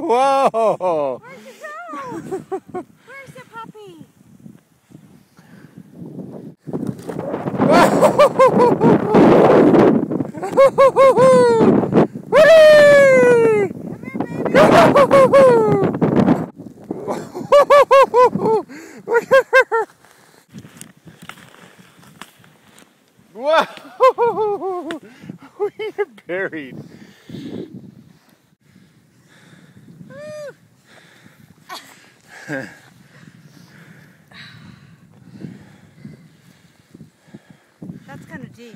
Whoa! Where'd you go? Where's the puppy? Look at her! Whoa! We're buried. That's kind of deep.